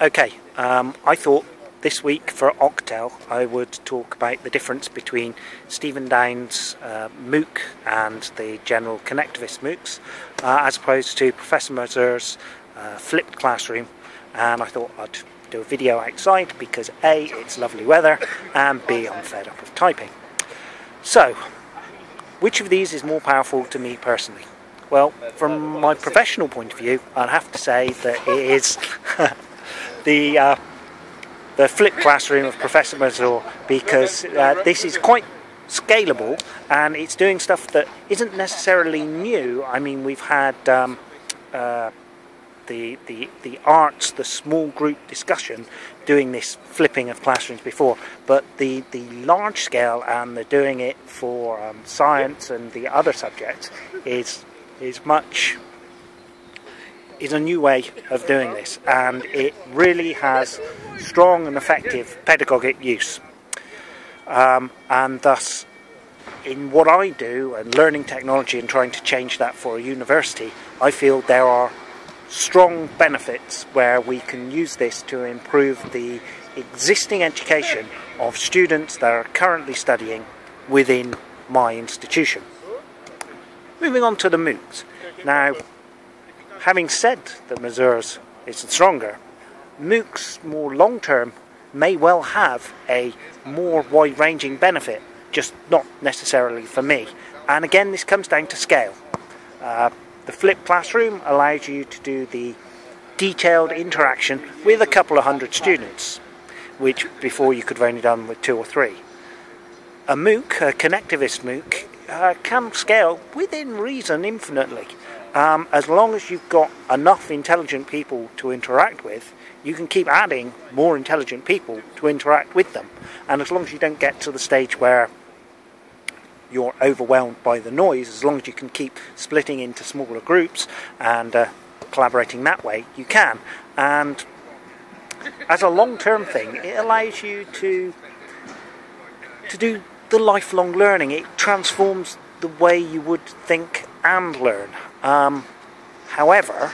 Okay, I thought this week for Octel I would talk about the difference between Stephen Downes' Mooc and the general connectivist Moocs as opposed to Professor Mazur's flipped classroom, and I thought I'd do a video outside because A, it's lovely weather, and B, I'm fed up of typing. So, which of these is more powerful to me personally? Well, from my professional point of view, I'd have to say that it is the flipped classroom of Professor Mazur, because this is quite scalable and it's doing stuff that isn't necessarily new. I mean, we've had the arts, the small group discussion, doing this flipping of classrooms before, but the large scale, and they're doing it for science and the other subjects, is a new way of doing this, and it really has strong and effective pedagogic use. And thus, in what I do and learning technology and trying to change that for a university, I feel there are strong benefits where we can use this to improve the existing education of students that are currently studying within my institution. Moving on to the Moocs. Now, having said that Mazur's is stronger, Moocs more long term may well have a more wide-ranging benefit, just not necessarily for me. And again, this comes down to scale. The flipped classroom allows you to do the detailed interaction with a couple of hundred students, which before you could have only done with 2 or 3. A Mooc, a connectivist Mooc, can scale within reason infinitely. As long as you've got enough intelligent people to interact with, you can keep adding more intelligent people to interact with them. And as long as you don't get to the stage where you're overwhelmed by the noise, as long as you can keep splitting into smaller groups and collaborating that way, you can. And as a long-term thing, it allows you to do the lifelong learning. It transforms the way you would think and learn. However,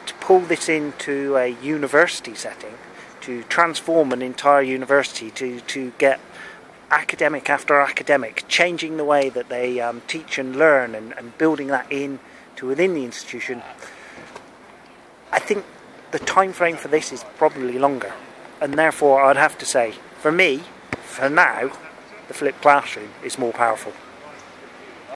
to pull this into a university setting, to transform an entire university, to get academic after academic, changing the way that they teach and learn, and building that in to within the institution, I think the time frame for this is probably longer. And therefore I'd have to say, for me, for now, the flipped classroom is more powerful.